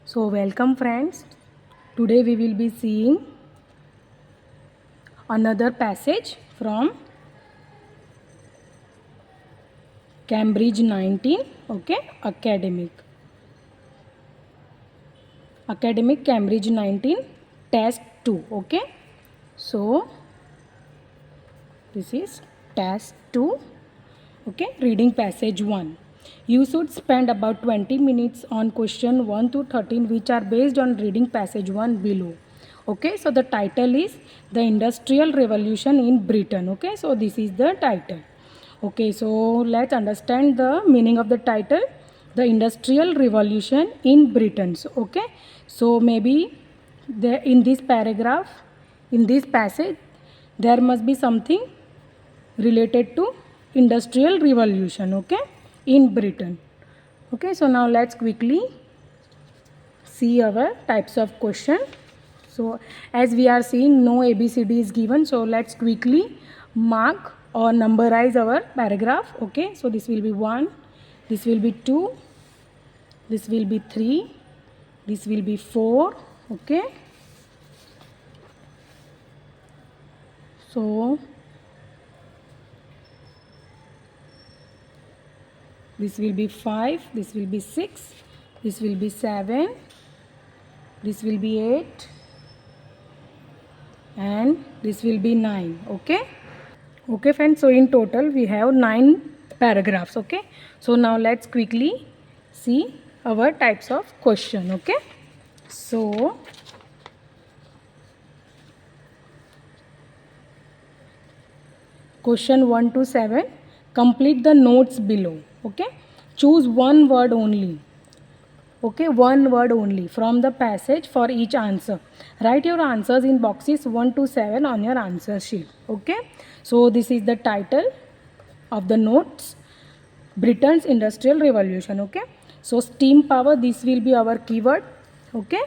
So welcome friends. Today we will be seeing another passage from Cambridge 19, okay, academic Cambridge 19 test 2, okay. So this is test 2, okay, reading passage 1. You should spend about 20 minutes on question 1 to 13 which are based on reading passage 1 below. Okay, so the title is The Industrial Revolution in Britain. Okay, so this is the title. Okay, so let's understand the meaning of the title. The Industrial Revolution in Britain. So, okay, so maybe in this paragraph, in this passage, there must be something related to industrial revolution, okay, in Britain. Okay, so now let's quickly see our types of question. So as we are seeing, no ABCD is given, so let's quickly mark or numberize our paragraph. Okay, so this will be 1, this will be 2, this will be 3, this will be 4. Okay, so this will be 5, this will be 6, this will be 7, this will be 8, and this will be 9. Okay friends, so in total we have 9 paragraphs. Okay, so now let's quickly see our types of question. Okay, so question 1 to 7, complete the notes below. Okay, choose one word only. Okay, one word only from the passage for each answer. Write your answers in boxes 1 to 7 on your answer sheet. Okay, so this is the title of the notes, Britain's Industrial Revolution. Okay, so steam power, this will be our keyword. Okay,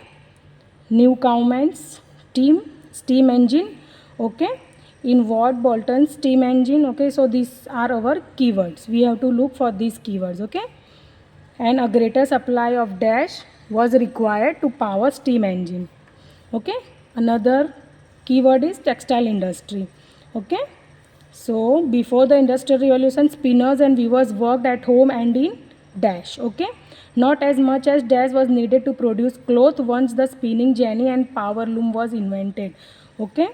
new Cowman's steam engine. Okay, in Ward Bolton steam engine. Okay, so these are our keywords. We have to look for these keywords. Okay, and a greater supply of dash was required to power steam engine. Okay, another keyword is textile industry. Okay, so before the industrial revolution, spinners and weavers worked at home and in dash. Okay, not as much as dash was needed to produce cloth once the spinning jenny and power loom was invented. Okay,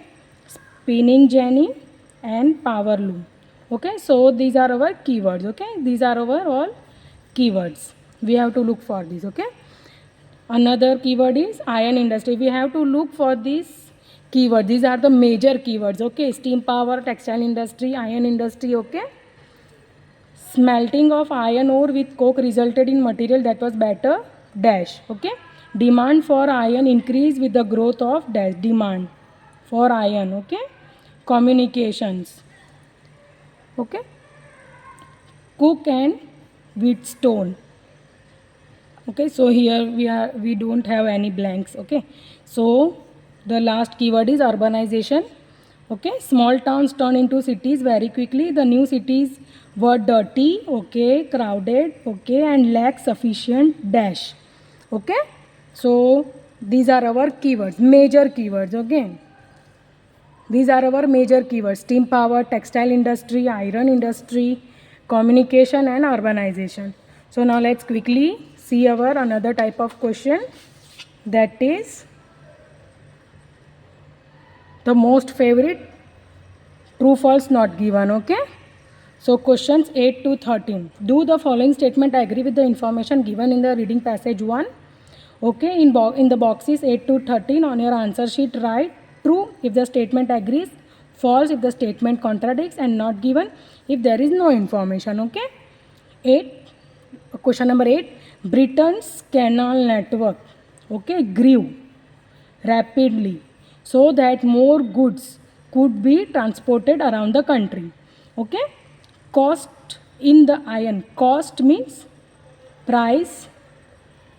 spinning jenny and power loom. Okay, so these are our keywords. Okay, these are our all keywords. We have to look for this. Okay, another keyword is iron industry. We have to look for this keyword. These are the major keywords. Okay, steam power, textile industry, iron industry. Okay, smelting of iron ore with coke resulted in material that was better dash. Okay, demand for iron increased with the growth of dash, demand for iron. Okay, communications. Okay, cook and wheatstone. Okay, so here we don't have any blanks. Okay, so the last keyword is urbanization. Okay, small towns turn into cities very quickly. The new cities were dirty, okay, crowded, okay, and lack sufficient dash. Okay, so these are our keywords, major keywords. Okay, these are our major keywords: steam power, textile industry, iron industry, communication, and urbanization. So now let's quickly see our another type of question, that is the most favorite, true false not given. Okay, so questions 8 to 13, do the following statement agree with the information given in the reading passage 1. Okay, in the boxes 8 to 13 on your answer sheet, write true if the statement agrees, false if the statement contradicts, and not given if there is no information. Okay, 8, question number 8, Britain's canal network, okay, grew rapidly so that more goods could be transported around the country. Okay, cost in the iron, cost means price.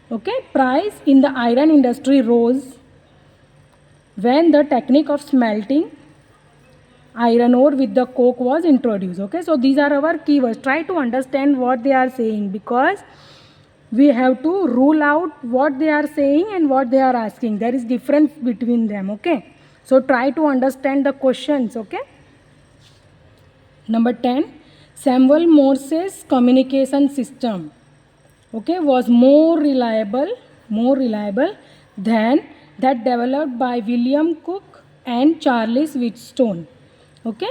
Okay, price in the iron industry rose when the technique of smelting iron ore with the coke was introduced. Okay, so these are our keywords. Try to understand what they are saying, because we have to rule out what they are saying and what they are asking. There is difference between them. Okay, so try to understand the questions. Okay. Number 10, Samuel Morse's communication system, okay, was more reliable than that developed by William Cook and Charles Wheatstone. Okay.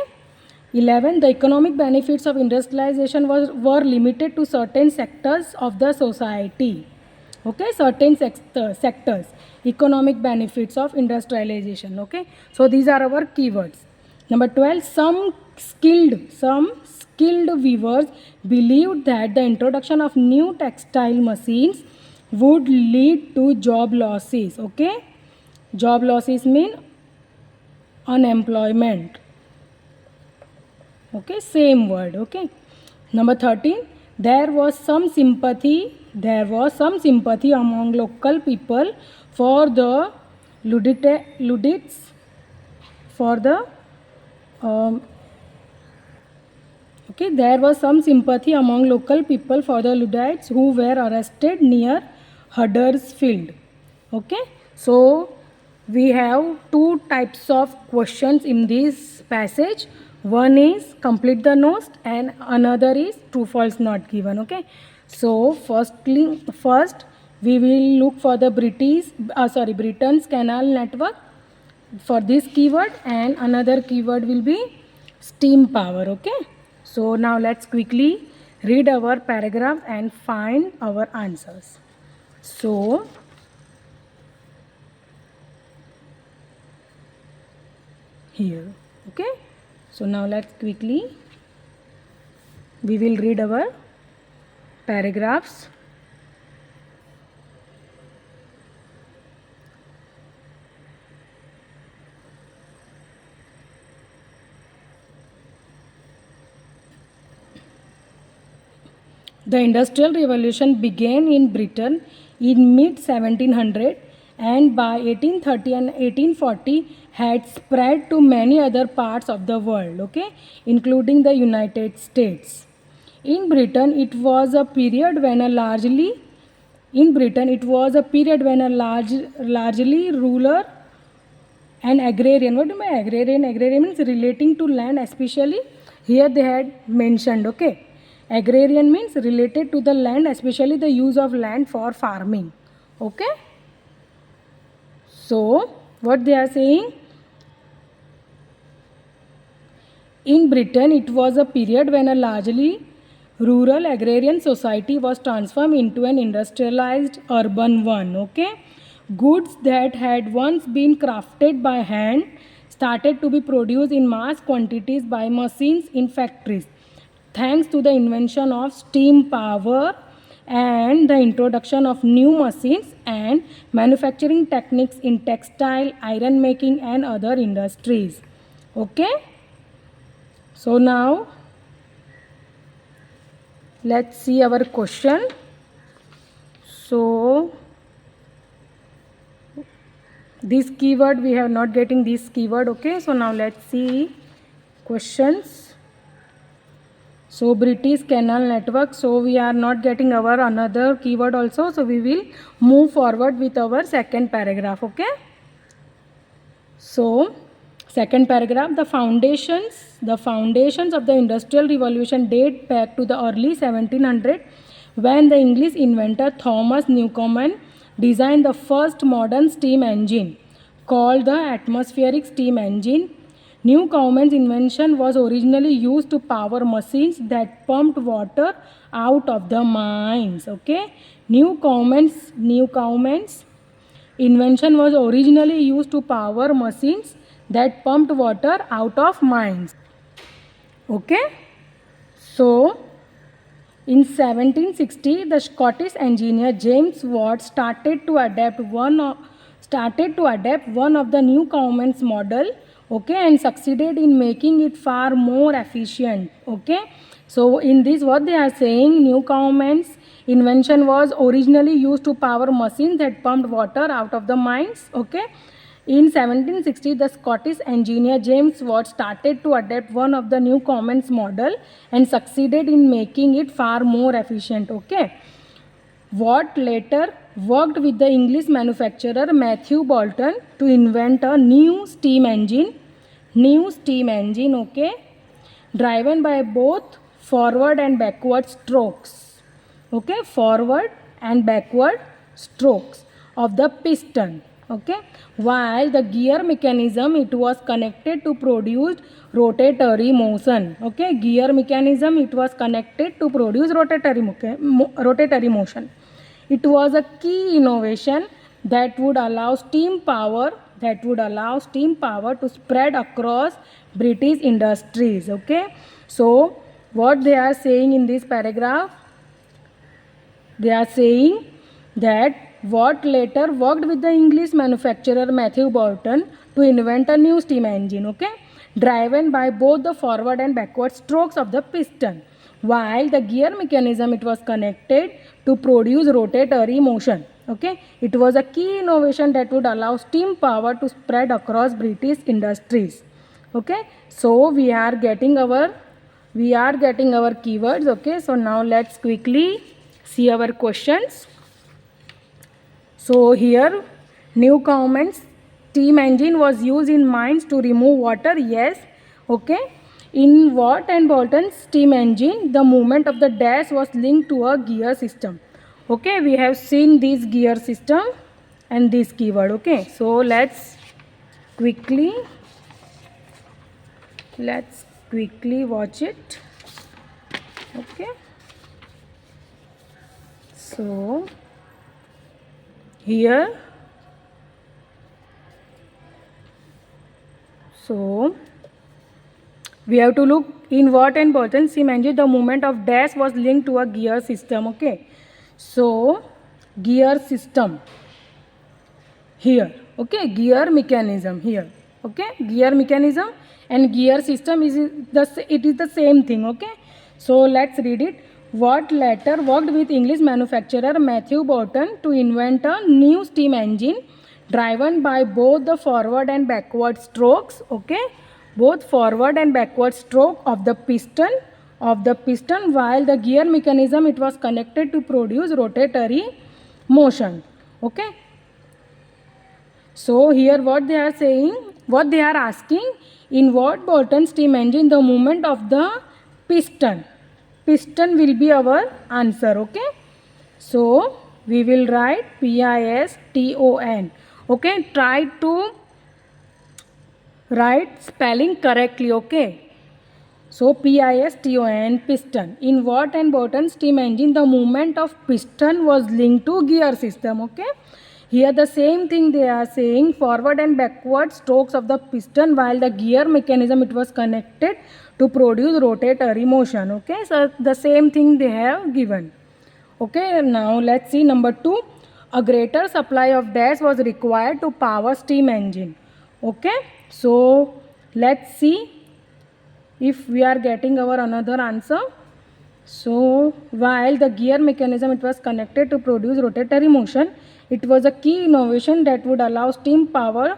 11, the economic benefits of industrialization were limited to certain sectors of the society. Okay, certain sectors, economic benefits of industrialization. Okay, so these are our keywords. Number 12, some skilled weavers believed that the introduction of new textile machines would lead to job losses. Okay, job losses mean unemployment. Okay, same word. Okay. Number 13, there was some sympathy among local people for the Luddites, for the okay, there was some sympathy among local people for the Luddites who were arrested near Huddersfield. Okay, so we have two types of questions in this passage. One is complete the notes and another is true false not given. Okay, so first we will look for the Britain's canal network for this keyword, and another keyword will be steam power. Okay, so now let's quickly read our paragraph and find our answers. So here, okay, so now let's quickly we will read our paragraphs. The Industrial Revolution began in Britain in mid 1700 and by 1830 and 1840 had spread to many other parts of the world, okay, including the United States. In Britain, it was a period when a largely rural and agrarian. What do you mean agrarian? Agrarian means relating to land, especially here they had mentioned. Okay, agrarian means related to the land, especially the use of land for farming. Okay, so what they are saying, in Britain it was a period when a largely rural agrarian society was transformed into an industrialized urban one. Okay, goods that had once been crafted by hand started to be produced in mass quantities by machines in factories, thanks to the invention of steam power and the introduction of new machines and manufacturing techniques in textile, iron making and other industries. Okay, so now let's see our question. So this keyword we have not getting this keyword. Okay, so now let's see questions. So British Canal Network, so we are not getting our another keyword also, so we will move forward with our second paragraph. Okay, so second paragraph, the foundations of the Industrial Revolution date back to the early 1700s, when the English inventor Thomas Newcomen designed the first modern steam engine called the atmospheric steam engine. Newcomen's invention was originally used to power machines that pumped water out of the mines. Okay, Newcomen's invention was originally used to power machines that pumped water out of mines. Okay, so in 1760, the Scottish engineer James Watt started to adapt one of the Newcomen's model, okay, and succeeded in making it far more efficient. Okay, so in this what they are saying, Newcomen's invention was originally used to power machines that pumped water out of the mines. Okay, in 1760, the Scottish engineer James Watt started to adapt one of the Newcomen's model and succeeded in making it far more efficient. Okay, what later worked with the English manufacturer Matthew Boulton to invent a new steam engine, okay, driven by both forward and backward strokes, okay, forward and backward strokes of the piston, okay, while the gear mechanism it was connected to produce rotatory motion, okay, gear mechanism it was connected to produce rotatory motion. It was a key innovation that would allow steam power to spread across British industries, okay. So what they are saying in this paragraph, they are saying that what later worked with the English manufacturer Matthew Boulton to invent a new steam engine, okay, driven by both the forward and backward strokes of the piston, while the gear mechanism it was connected to produce rotatory motion, okay. It was a key innovation that would allow steam power to spread across British industries, okay. So we are getting our keywords, okay. So now let's quickly see our questions. So here new comments, steam engine was used in mines to remove water, yes, okay. In Watt and Boulton's steam engine, the movement of the dash was linked to a gear system, okay. We have seen this gear system and this keyword, okay. So let's quickly watch it, okay. So here, so we have to look in Watt and Boulton steam engine, the movement of dash was linked to a gear system, okay. So gear system here, okay, gear mechanism here, okay, gear mechanism and gear system is the same thing, okay. So let's read it. Watt later worked with English manufacturer Matthew Boulton to invent a new steam engine driven by both the forward and backward strokes, okay, both forward and backward stroke of the piston, while the gear mechanism it was connected to produce rotatory motion, okay. So here what they are asking, in Watt Boulton steam engine the movement of the piston will be our answer, okay. So we will write piston, okay. Try to write spelling correctly, okay. So piston, piston. In Watt and Boulton steam engine the movement of piston was linked to gear system, okay. Here the same thing they are saying, forward and backward strokes of the piston, while the gear mechanism it was connected to produce rotatory motion, okay. So the same thing they have given, okay. Now let's see number 2. A greater supply of dash was required to power steam engine, okay. So let's see if we are getting our another answer. So while the gear mechanism it was connected to produce rotatory motion, it was a key innovation that would allow steam power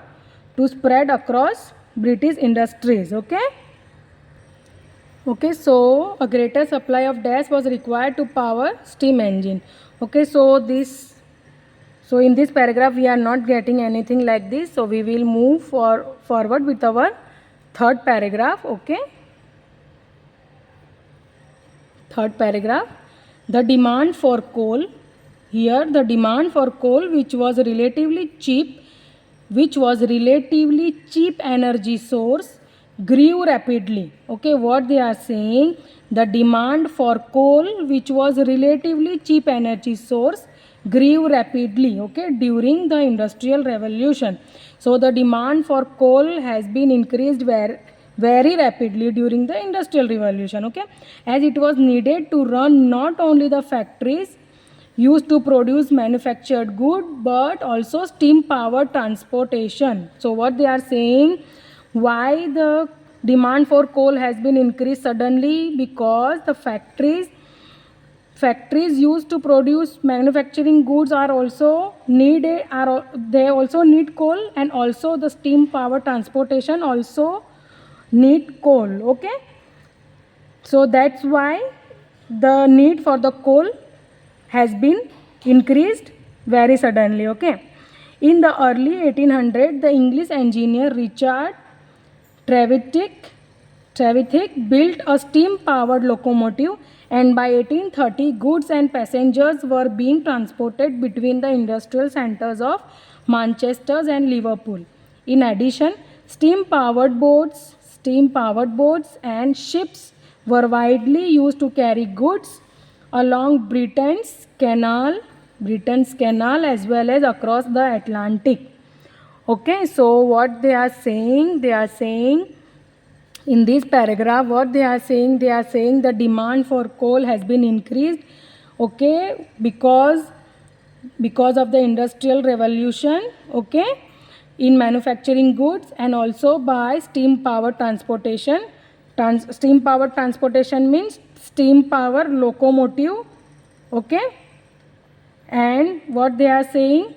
to spread across British industries, okay. Okay, so a greater supply of dash was required to power steam engine, okay. So in this paragraph we are not getting anything like this, so we will move forward with our third paragraph, okay. Third paragraph, the demand for coal, here the demand for coal which was relatively cheap energy source grew rapidly, okay. What they are saying, the demand for coal which was relatively cheap energy source grew rapidly, okay, during the industrial revolution. So the demand for coal has been increased very rapidly during the industrial revolution, okay, as it was needed to run not only the factories used to produce manufactured goods but also steam power transportation. So what they are saying, why the demand for coal has been increased suddenly, because the factories used to produce manufacturing goods they also need coal, and also the steam power transportation also need coal, okay. So that's why the need for the coal has been increased very suddenly. Okay. In the early 1800s, the English engineer Richard Trevithick built a steam-powered locomotive, and by 1830, goods and passengers were being transported between the industrial centers of Manchester and Liverpool. In addition, steam-powered boats and ships were widely used to carry goods along Britain's Canal as well as across the Atlantic. Okay, so what they are saying in this paragraph, what they are saying the demand for coal has been increased, okay, because of the industrial revolution, okay, in manufacturing goods, and also by steam power transportation. Steam power transportation means steam power locomotive, okay. And what they are saying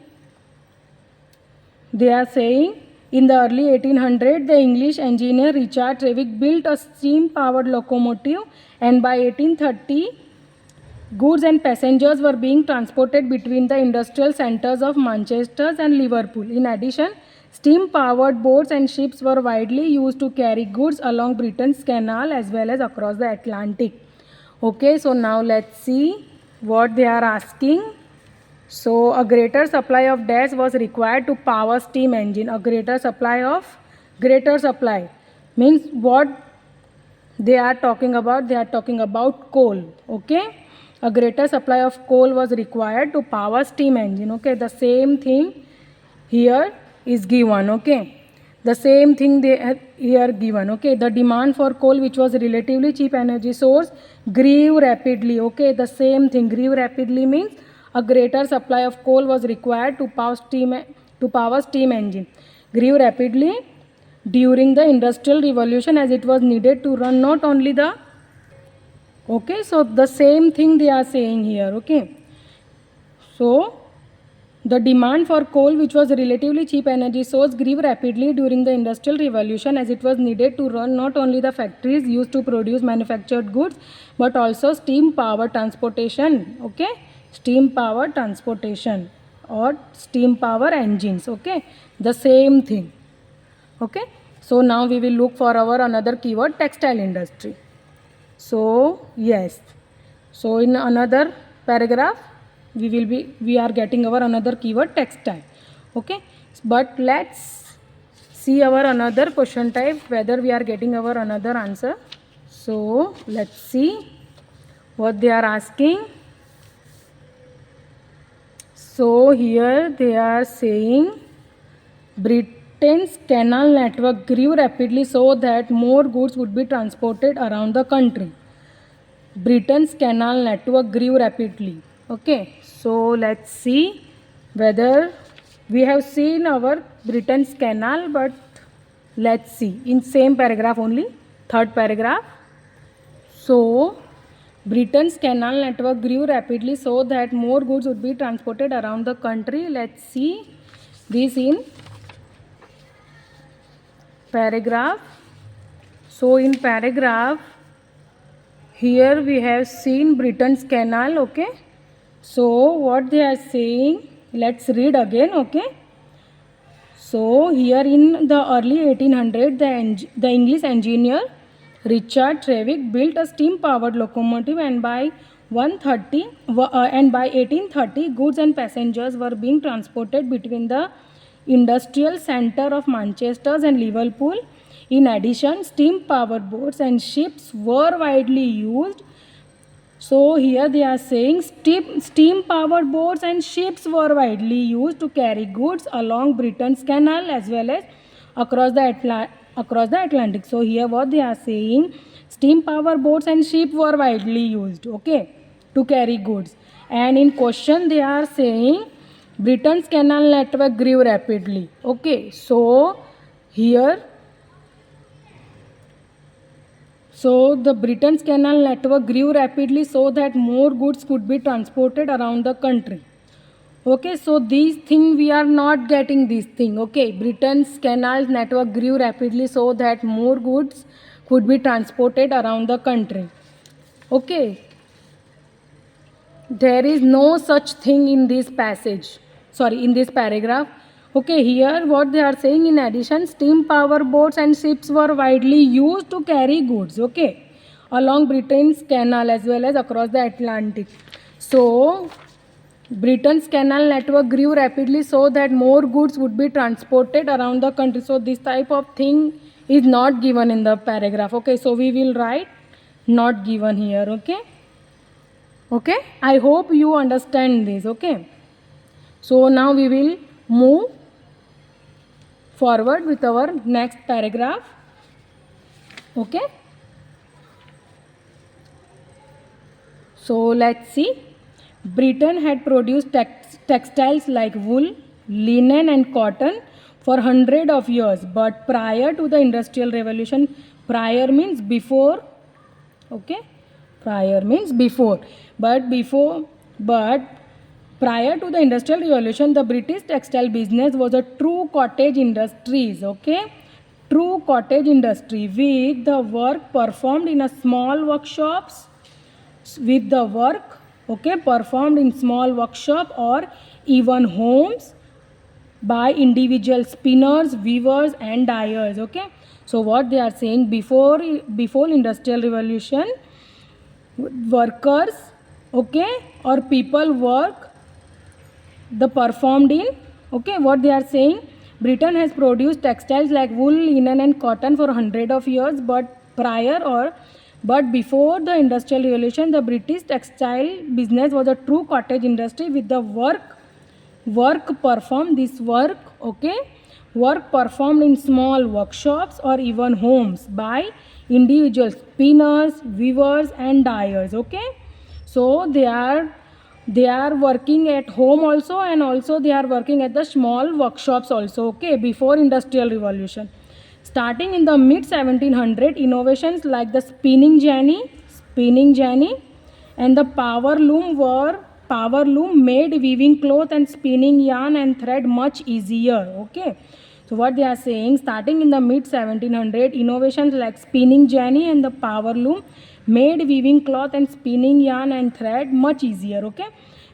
in the early 1800s, the English engineer Richard Trevithick built a steam-powered locomotive, and by 1830, goods and passengers were being transported between the industrial centers of Manchester and Liverpool. In addition, steam-powered boats and ships were widely used to carry goods along Britain's Canal as well as across the Atlantic. Okay, so now let's see what they are asking. So a greater supply of gas was required to power steam engine. A greater supply means what they are talking about? They are talking about coal. Okay. A greater supply of coal was required to power steam engine. Okay. The same thing here is given. Okay. The same thing they are here given. Okay. The demand for coal, which was relatively cheap energy source, grew rapidly. Okay. The same thing, grew rapidly means a greater supply of coal was required to power steam engine. Grew rapidly during the Industrial Revolution as it was needed to run not only the. Okay, so the same thing they are saying here. Okay. So the demand for coal, which was a relatively cheap energy source, grew rapidly during the Industrial Revolution as it was needed to run not only the factories used to produce manufactured goods but also steam power transportation. Okay. Steam power transportation or steam power engines. Okay, the same thing. Okay, so now we will look for our another keyword, textile industry. So yes, so in another paragraph we are getting our another keyword, textile. Okay, but let's see our another question type whether we are getting our another answer. So let's see what they are asking. So here they are saying Britain's canal network grew rapidly so that more goods would be transported around the country. Britain's canal network grew rapidly. Okay, so let's see whether we have seen our Britain's canal, but let's see in same paragraph only, third paragraph. So Britain's canal network grew rapidly so that more goods would be transported around the country. Let's see this in paragraph. So in paragraph here we have seen Britain's canal. Okay, so what they are saying, let's read again. Okay, so here in the early 1800s, the English engineer Richard Trevithick built a steam-powered locomotive, and by 1830, goods and passengers were being transported between the industrial center of Manchester and Liverpool. In addition, steam-powered boats and ships were widely used. So here they are saying steam-powered boats and ships were widely used to carry goods along Britain's Canal as well as across the Atlantic. So here what they are saying, steam power boats and ships were widely used, okay, to carry goods. And in question they are saying Britain's canal network grew rapidly. Okay, so here, so the Britain's canal network grew rapidly so that more goods could be transported around the country. Okay, so these thing we are not getting this thing. Okay, Britain's canal network grew rapidly so that more goods could be transported around the country. Okay, there is no such thing in this passage, sorry, in this paragraph. Okay, here what they are saying, in addition, steam power boats and ships were widely used to carry goods, okay, along Britain's canal as well as across the Atlantic. So Britain's canal network grew rapidly so that more goods would be transported around the country. So this type of thing is not given in the paragraph. Okay, so we will write not given here. Okay. Okay, I hope you understand this. Okay, so now we will move forward with our next paragraph. Okay, so let's see. Britain had produced textiles like wool, linen and cotton for hundreds of years, but prior to the industrial revolution, prior means before, okay, prior means before, but prior to the industrial revolution, the British textile business was a true cottage industries, okay, true cottage industry with the work performed in a small workshops, with the work, okay, performed in small workshop or even homes by individual spinners, weavers and dyers. Okay, so what they are saying, before industrial revolution, workers, okay, or people work the performed in, okay, what they are saying, Britain has produced textiles like wool, linen and cotton for hundreds of years, but before the industrial revolution, the British textile business was a true cottage industry with the work performed, this work, okay, work performed in small workshops or even homes by individual spinners, weavers and dyers. Okay, so they are working at home also, and also they are working at the small workshops also, okay, before industrial revolution. Starting in the mid 1700, innovations like the spinning jenny and the power loom made weaving cloth and spinning yarn and thread much easier. Okay, so what they are saying, starting in the mid 1700, innovations like spinning jenny and the power loom made weaving cloth and spinning yarn and thread much easier. Okay,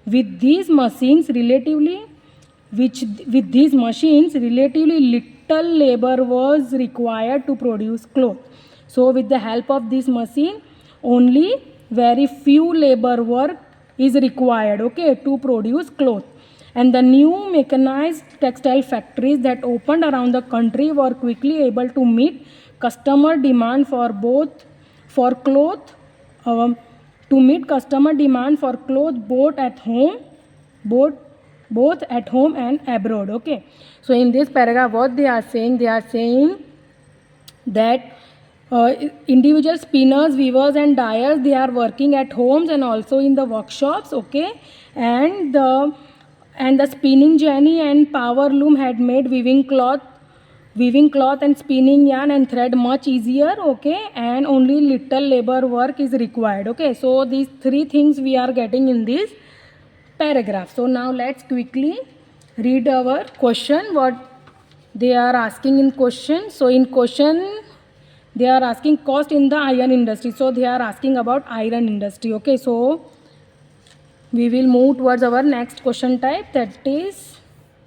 with these machines relatively little labor was required to produce cloth. So with the help of this machine, only very few labor work is required, okay, to produce cloth. And the new mechanized textile factories that opened around the country were quickly able to meet customer demand for cloth, both at home, both at home and abroad. Okay, so in this paragraph what they are saying that individual spinners, weavers and dyers, they are working at homes and also in the workshops. Okay, and the spinning jenny and power loom had made weaving cloth and spinning yarn and thread much easier. Okay, and only little labor work is required. Okay, so these three things we are getting in this paragraph. So now let's quickly read our question, what they are asking in question. So in question they are asking cost in the iron industry, so they are asking about iron industry. Okay, so we will move towards our next question type, that is,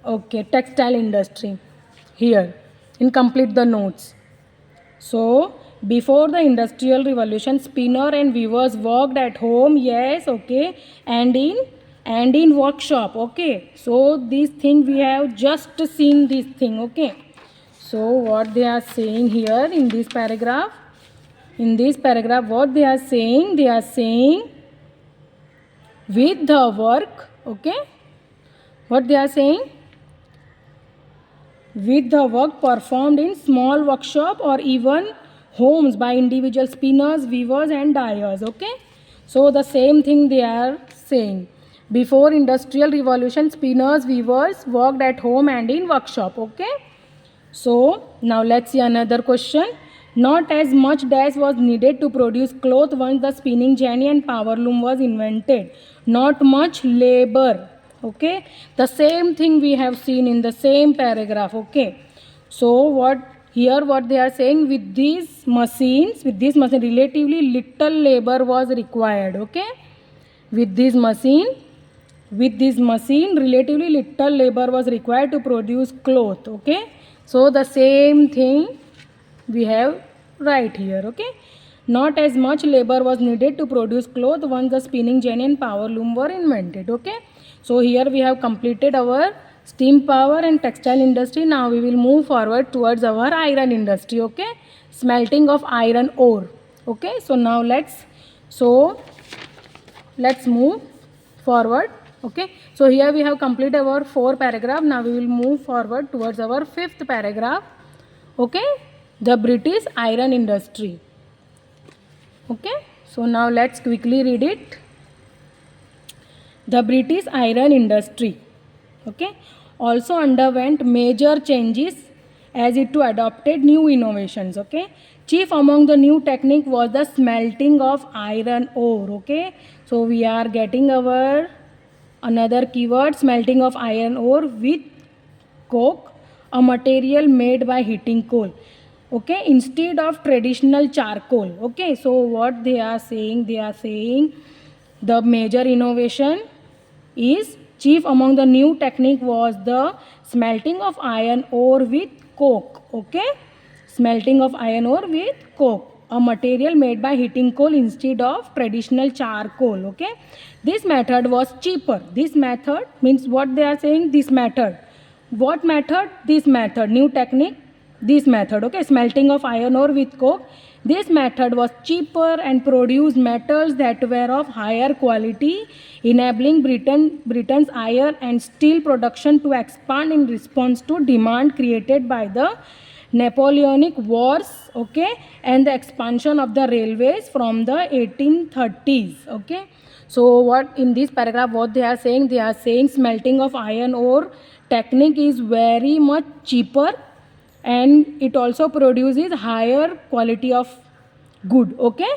okay, textile industry. Here in complete the notes. So before the industrial revolution, spinner and weavers worked at home, yes, okay, and in workshop. Okay, so this thing we have just seen this thing. Okay, so what they are saying here in this paragraph, what they are saying with the work, okay, what they are saying, with the work performed in small workshop or even homes by individual spinners, weavers and dyers. Okay, so the same thing they are saying. Before industrial revolution, spinners, weavers worked at home and in workshop. Okay, so now let's see another question. Not as much dash was needed to produce cloth once the spinning jenny and power loom was invented. Not much labor. Okay, the same thing we have seen in the same paragraph. Okay, so what they are saying, with these machines relatively little labor was required. Okay, With this machine, relatively little labor was required to produce cloth. Okay, so the same thing we have right here. Okay, not as much labor was needed to produce cloth once the spinning jenny and power loom were invented. Okay, so here we have completed our steam power and textile industry. Now we will move forward towards our iron industry. Okay, smelting of iron ore. Okay, so now let's move forward. Okay, so here we have completed our 4 paragraph. Now we will move forward towards our 5th paragraph. Okay, the British iron industry. Okay, so now let's quickly read it. The British iron industry, okay, also underwent major changes as it to adopted new innovations. Okay, chief among the new technique was the smelting of iron ore. Okay, so we are getting our another keyword, smelting of iron ore with coke, a material made by heating coal. Okay, instead of traditional charcoal. Okay, so what they are saying the major innovation is chief among the new technique was the smelting of iron ore with coke. Okay, smelting of iron ore with coke, a material made by heating coal instead of traditional charcoal. Okay, this method was cheaper. This method means what they are saying, this method. What method? This method, new technique, this method. Okay, smelting of iron ore with coke. This method was cheaper and produced metals that were of higher quality, enabling Britain's iron and steel production to expand in response to demand created by the Napoleonic Wars. Okay, and the expansion of the railways from the 1830s. Okay, so what in this paragraph what they are saying smelting of iron ore technique is very much cheaper and it also produces higher quality of good. Okay,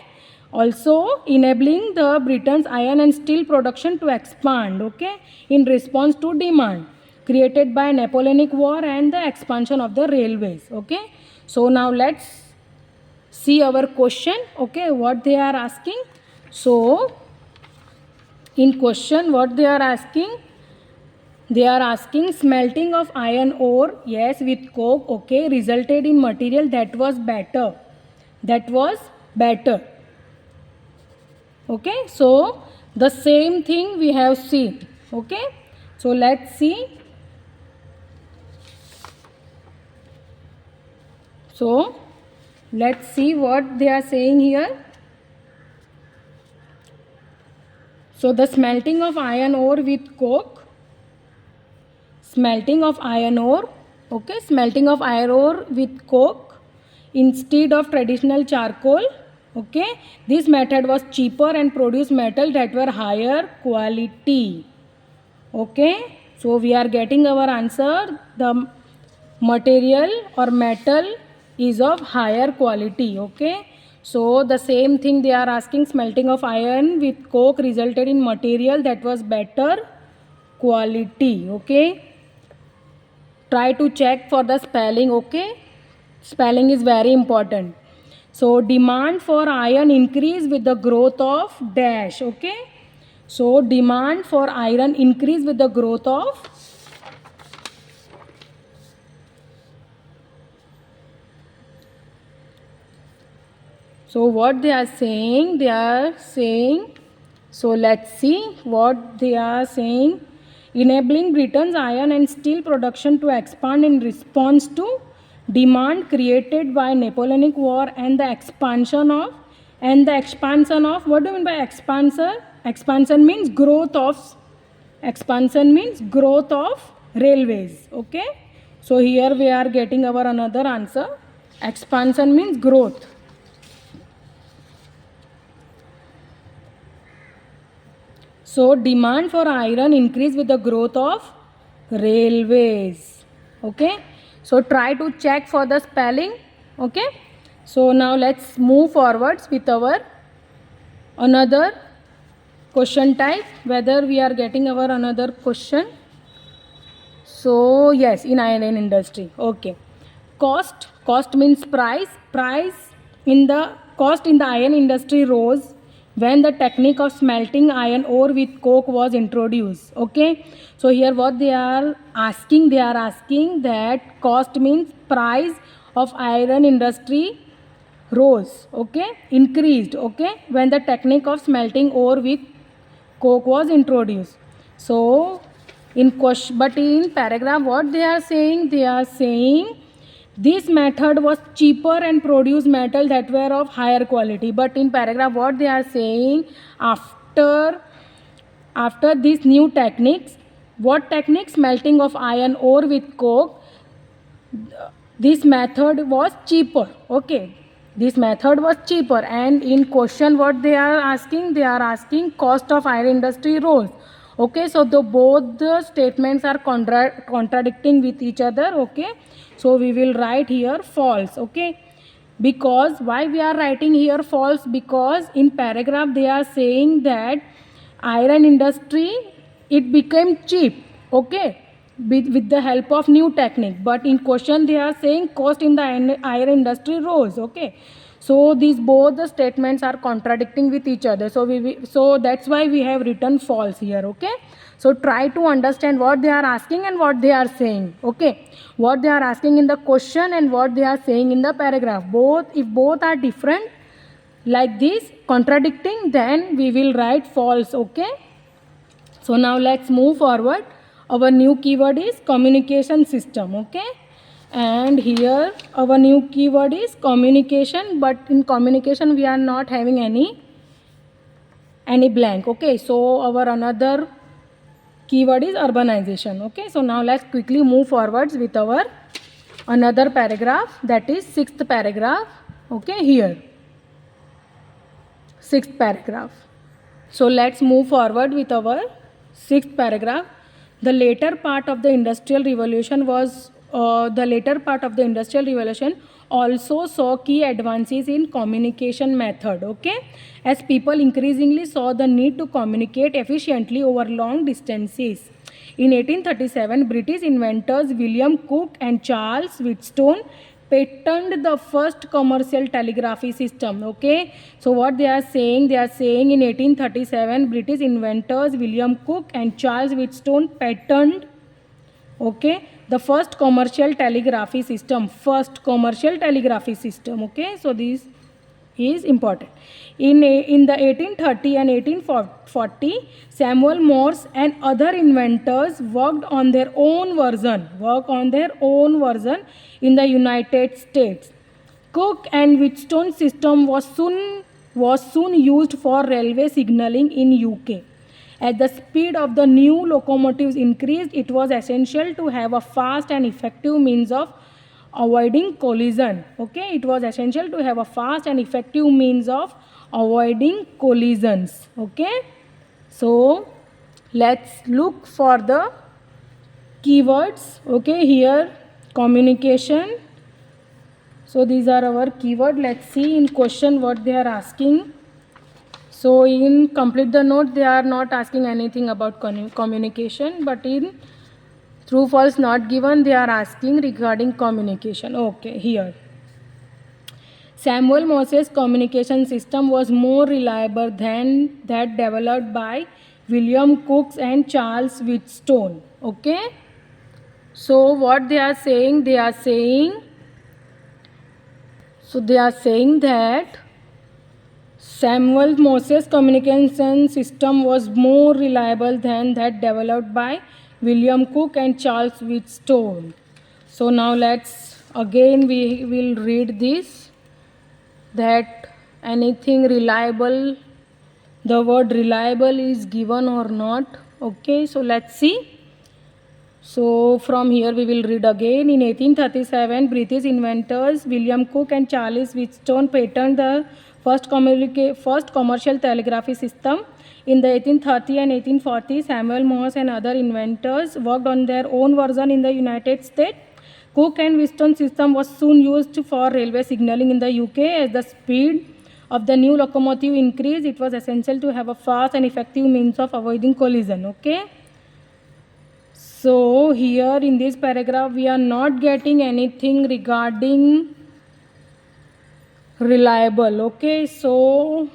also enabling the Britain's iron and steel production to expand. Okay, in response to demand created by Napoleonic War and the expansion of the railways. Okay, so now let's see our question. Okay, what they are asking. So in question what they are asking, smelting of iron ore, yes, with coke, okay, resulted in material that was better. Okay, so the same thing we have seen. Okay, so let's see. So let's see what they are saying here. So the smelting of iron ore with coke, smelting of iron ore, okay, smelting of iron ore with coke instead of traditional charcoal. Okay, this method was cheaper and produced metal that were higher quality. Okay, so we are getting our answer. The material or metal is of higher quality. Okay, so the same thing they are asking, smelting of iron with coke resulted in material that was better quality. Okay, try to check for the spelling. Okay, spelling is very important. So demand for iron increase with the growth of dash. Okay, so demand for iron increase with the growth of so what they are saying, so let's see what they are saying, enabling Britain's iron and steel production to expand in response to demand created by Napoleonic War and the expansion of what do you mean by expansion? Expansion means growth of railways. Okay, so here we are getting our another answer. Expansion means growth. So demand for iron increase with the growth of railways. Okay, so try to check for the spelling. Okay, so now let's move forwards with our another question type, whether we are getting our another question. So yes, in iron industry. Okay, cost means price in the iron industry rose when the technique of smelting iron ore with coke was introduced. Okay, so here what they are asking that cost means price of iron industry rose, okay, increased, okay, when the technique of smelting ore with coke was introduced. So in question, but in paragraph what they are saying this method was cheaper and produced metal that were of higher quality. But in paragraph what they are saying, after these new techniques, what technique? Smelting of iron ore with coke, this method was cheaper. Okay, this method was cheaper. And in question what they are asking cost of iron industry rose. Okay, so the both the statements are contradicting with each other. Okay, so we will write here false. Okay, because why we are writing here false? Because in paragraph they are saying that iron industry it became cheap. Okay, with the help of new technique. But in question they are saying cost in the iron industry rose. Okay, so these both the statements are contradicting with each other, so so that's why we have written false here. Okay, so try to understand what they are asking and what they are saying. Okay, what they are asking in the question and what they are saying in the paragraph, both, if both are different like this contradicting, then we will write false. Okay, so now let's move forward. Our new keyword is communication system. Okay, and here our new keyword is communication, but in communication we are not having any blank. Okay, so our another keyword is urbanization. Okay, so now let's quickly move forwards with our another paragraph, that is sixth paragraph. Okay, here sixth paragraph. So let's move forward with our sixth paragraph. The later part of the industrial revolution also saw key advances in communication method. Okay, as people increasingly saw the need to communicate efficiently over long distances. In 1837, British inventors William Cooke and Charles Wheatstone patented the first commercial telegraphy system. Okay, so what they are saying in 1837 British inventors William Cooke and Charles Wheatstone patented, okay, the first commercial telegraphy system. Okay, so this is important. In the 1830 and 1840, Samuel Morse and other inventors worked on their own version in the United States. Cook and Wheatstone system was soon used for railway signaling in UK. As the speed of the new locomotives increased, it was essential to have a fast and effective means of avoiding collision. Okay, it was essential to have a fast and effective means of avoiding collisions. Okay, so let's look for the keywords. Okay, here communication. So these are our keyword. Let's see in question what they are asking. So in complete the note, they are not asking anything about communication, but in true false not given, they are asking regarding communication. Okay, here Samuel Morse's communication system was more reliable than that developed by William Cooke and Charles Wheatstone. Okay, so what they are saying that Samuel Morse's communication system was more reliable than that developed by William Cooke and Charles Wheatstone. So now we will read this, that anything reliable, the word reliable is given or not. Okay, so let's see. So from here we will read again. In 1837, British inventors William Cooke and Charles Wheatstone patented the first commercial telegraphy system. In the 1830 and 1840, Samuel Morse and other inventors worked on their own version in the United States. Cooke and Wheatstone system was soon used for railway signaling in the UK. As the speed of the new locomotive increased, it was essential to have a fast and effective means of avoiding collision. Okay. So here in this paragraph we are not getting anything regarding reliable. Okay, so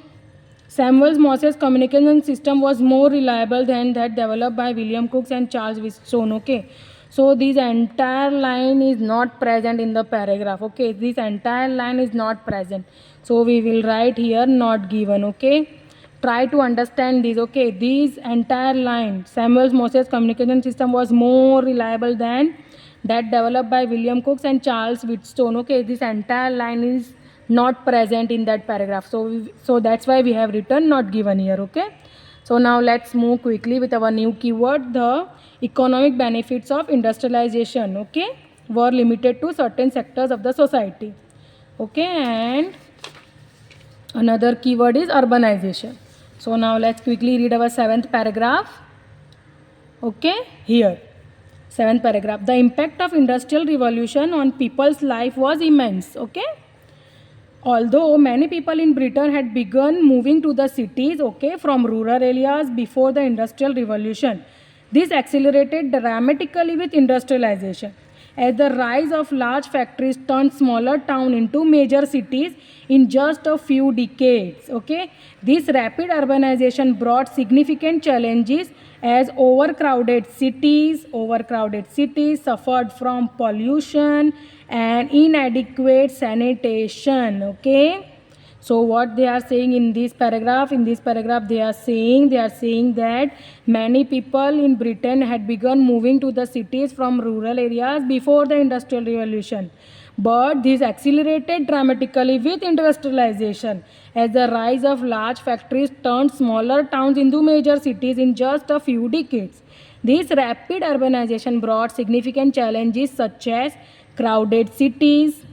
Samuel Morse's communication system was more reliable than that developed by William Crookes and Charles Wheatstone. Okay, so this entire line is not present in the paragraph. Okay, this entire line is not present, so we will write here not given. Okay, try to understand this. Okay, this entire line, Samuel Morse's communication system was more reliable than that developed by William Crookes and Charles Wheatstone. Okay, this entire line is not present in that paragraph, so that's why we have written not given here. Okay, so now let's move quickly with our new keyword. The economic benefits of industrialization, okay, were limited to certain sectors of the society. Okay, and another keyword is urbanization. So now let's quickly read our 7th paragraph. Okay, here 7th paragraph. The impact of industrial revolution on people's life was immense. Okay, although many people in Britain had begun moving to the cities, okay, from rural areas before the industrial revolution, this accelerated dramatically with industrialization. As the rise of large factories turned smaller towns into major cities in just a few decades, okay, this rapid urbanization brought significant challenges as overcrowded cities suffered from pollution and inadequate sanitation. Okay, so what they are saying in this paragraph, they are saying that many people in Britain had begun moving to the cities from rural areas before the industrial revolution, but this accelerated dramatically with industrialization as the rise of large factories turned smaller towns into major cities in just a few decades. This rapid urbanization brought significant challenges such as crowded cities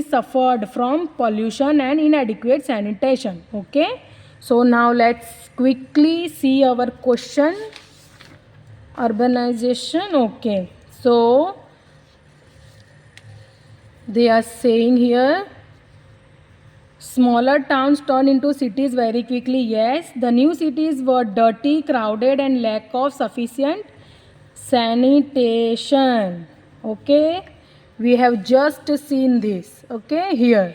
suffered from pollution and inadequate sanitation. Okay, so now let's quickly see our question. Urbanization. Okay, so they are saying here smaller towns turned into cities very quickly. Yes, the new cities were dirty, crowded, and lack of sufficient sanitation. Okay, we have just seen this. Okay, here.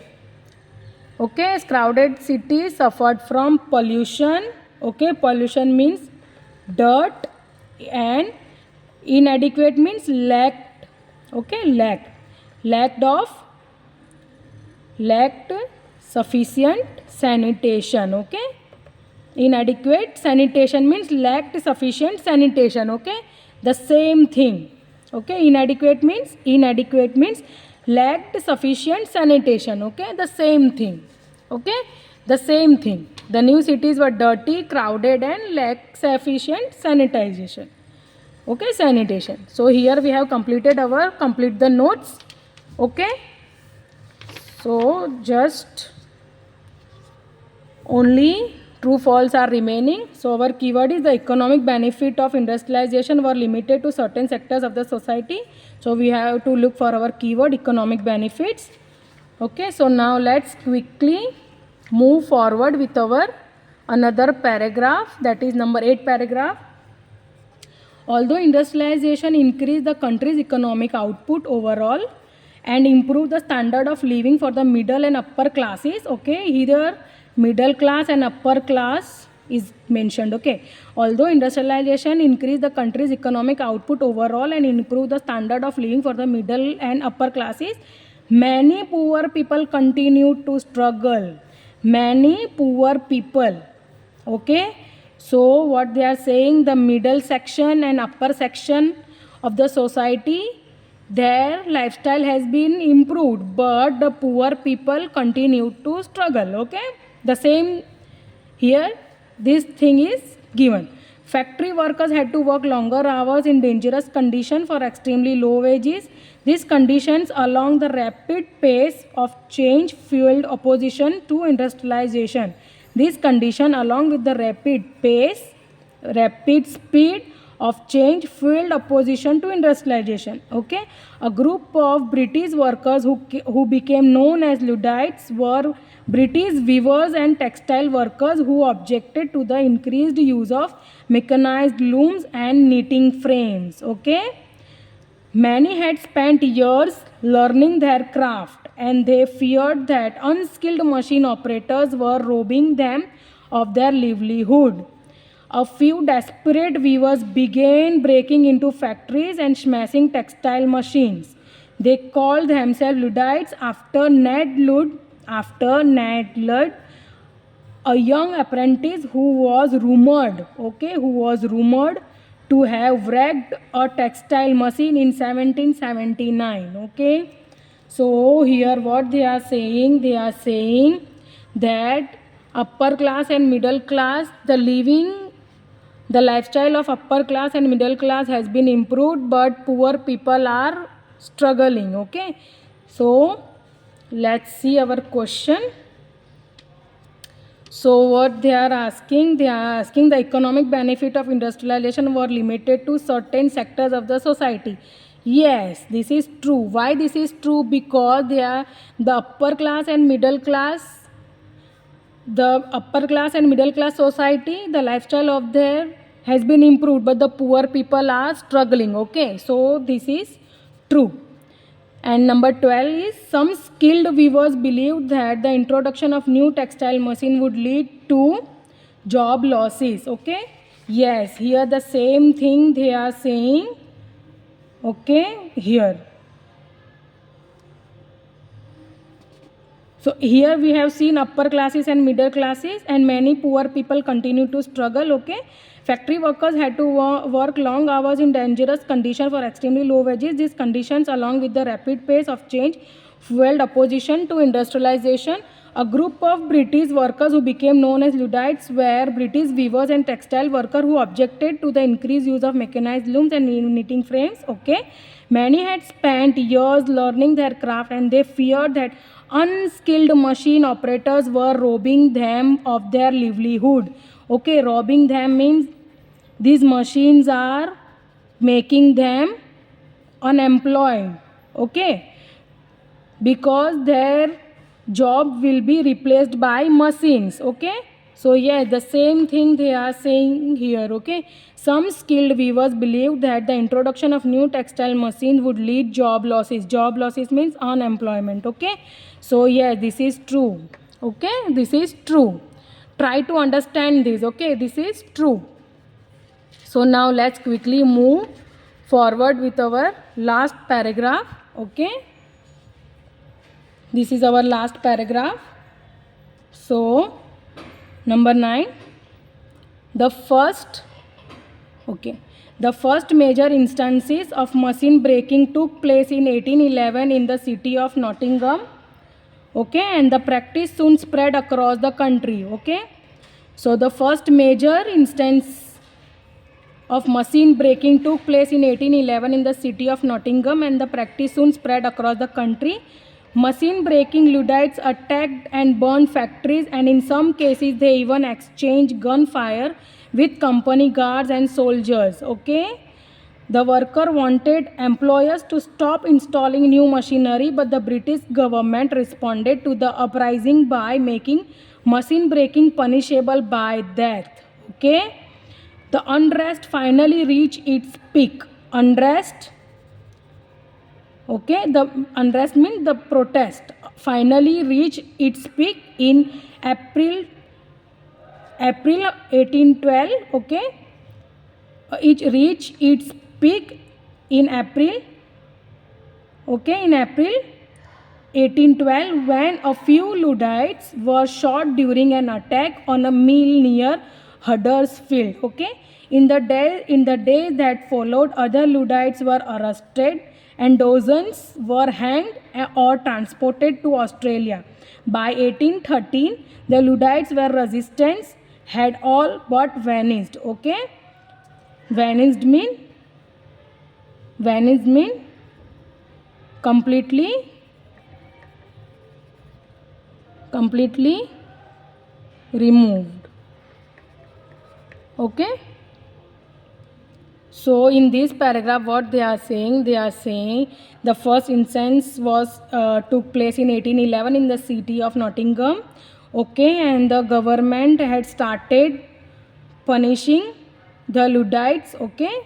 Okay, crowded cities suffered from pollution. Okay, pollution means dirt, and inadequate means lacked. Okay, lacked sufficient sanitation. Okay, inadequate sanitation means lacked sufficient sanitation. Okay, the same thing. Okay, inadequate means lacked sufficient sanitation. Okay, the same thing. Okay, the same thing. The new cities were dirty, crowded, and lacked sufficient sanitization. Okay, sanitation. So here we have complete the notes. Okay, so just only true false are remaining. So our keyword is the economic benefit of industrialization were limited to certain sectors of the society. So we have to look for our keyword economic benefits. Okay, so now let's quickly move forward with our another paragraph, that is number 8 paragraph. Although industrialization increased the country's economic output overall and improved the standard of living for the middle and upper classes, okay, here middle class and upper class is mentioned. Okay, although industrialization increased the country's economic output overall and improved the standard of living for the middle and upper classes, many poor people continued to struggle. Many poor people. Okay, so what they are saying, the middle section and upper section of the society, their lifestyle has been improved, but the poor people continue to struggle. Okay, the same here, this thing is given. Factory workers had to work longer hours in dangerous conditions for extremely low wages. These conditions, along the rapid pace of change, fueled opposition to industrialization. This condition, along with the rapid speed of change, fueled opposition to industrialization. Okay, a group of British workers who became known as Luddites were British weavers and textile workers who objected to the increased use of mechanized looms and knitting frames. Okay, many had spent years learning their craft. and they feared that unskilled machine operators were robbing them of their livelihood. A few desperate weavers began breaking into factories and smashing textile machines. They called themselves Luddites after Ned Ludd, a young apprentice who was rumored to have wrecked a textile machine in 1779. Okay, so here what they are saying that upper class and middle class, the lifestyle of upper class and middle class has been improved, but poor people are struggling. Okay, so let's see our question. So what they are asking the economic benefit of industrialization were limited to certain sectors of the society. Yes, this is true. Why this is true? Because the upper class and middle class, society, the lifestyle of there has been improved, but the poor people are struggling. Okay, so this is true. And number 12 is some skilled weavers believed that the introduction of new textile machine would lead to job losses. Okay, yes, here the same thing they are saying. Okay, here. So here we have seen upper classes and middle classes, and many poor people continue to struggle. Okay, factory workers had to work long hours in dangerous conditions for extremely low wages. These conditions, along with the rapid pace of change, fueled opposition to industrialization. A group of British workers who became known as Luddites were British weavers and textile workers who objected to the increased use of mechanized looms and knitting frames. Okay, many had spent years learning their craft, and they feared that unskilled machine operators were robbing them of their livelihood. Okay, robbing them means these machines are making them unemployed. Okay, because their job will be replaced by machines. Okay, so yes, the same thing they are saying here. Okay, some skilled weavers believed that the introduction of new textile machines would lead job losses means unemployment. Okay, so yes, this is true. Okay, this is true. Try to understand this. Okay, this is true. So now let's quickly move forward with our last paragraph. Okay, this is our last paragraph. So number 9, the first major instances of machine breaking took place in 1811 in the city of Nottingham. Okay, and the practice soon spread across the country. Okay, so the first major instance of machine breaking took place in 1811 in the city of Nottingham, and the practice soon spread across the country. Machine breaking Luddites attacked and burned factories, and in some cases they even exchanged gunfire with company guards and soldiers. Okay, the worker wanted employers to stop installing new machinery, but the British government responded to the uprising by making machine breaking punishable by death. Okay, the unrest finally reached its peak. Okay, the unrest means the protest finally reached its peak in April 1812. Okay, it reached its peak in April. Okay, in April 1812, when a few Luddites were shot during an attack on a mill near Huddersfield. Okay, in the days that followed, other Luddites were arrested and dozens were hanged or transported to Australia. By 1813, the Luddites were resistance had all but vanished. Okay, vanished mean completely removed. Okay, so in this paragraph what they are saying the first instance was took place in 1811 in the city of Nottingham. Okay, and the government had started punishing the Luddites. Okay,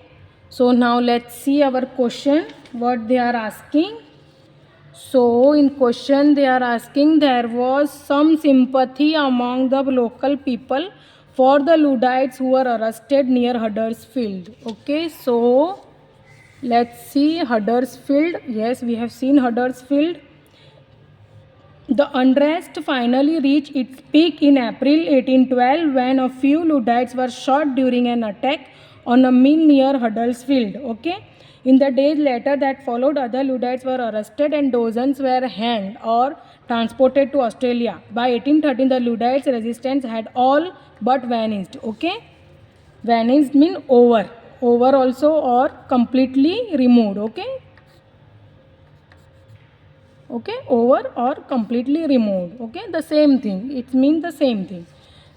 so now let's see our question what they are asking. So in question they are asking, there was some sympathy among the local people for the Luddites who were arrested near Huddersfield. Okay, so let's see Huddersfield. Yes, we have seen Huddersfield. The unrest finally reached its peak in April 1812 when a few Luddites were shot during an attack on a mill near Huddersfield. Okay. In the days later that followed, other Luddites were arrested and dozens were hanged or transported to Australia. By 1813, the Luddites' resistance had all but vanished. Okay. Vanished mean over. Over also or completely removed. Okay. Okay, over or completely removed. Okay, the same thing, it means the same thing.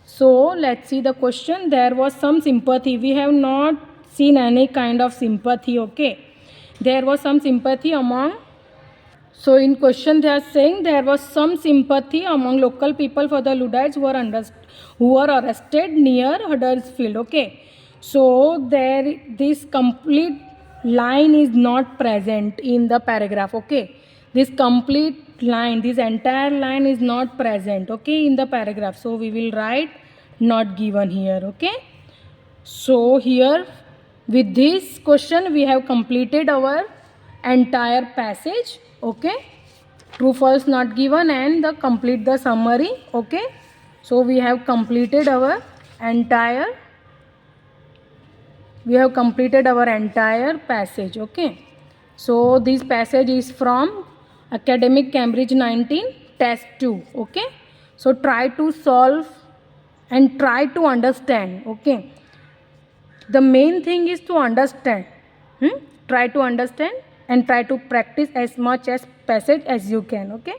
So let's see the question. There was some sympathy. We have not seen any kind of sympathy. Okay, there was some sympathy among. So in question they are saying there was some sympathy among local people for the Luddites who were arrested near Huddersfield. Okay. So there this complete line is not present in the paragraph. Okay. This complete line, this entire line is not present. Okay, in the paragraph. So we will write not given here. Okay. So here with this question we have completed our entire passage. Okay, true false not given and the complete the summary. Okay, so we have completed our entire passage. Okay, so this passage is from academic Cambridge 19 test 2. Okay, so try to solve and try to understand. Okay, the main thing is to understand. Try to understand and try to practice as much as passage as you can. Okay.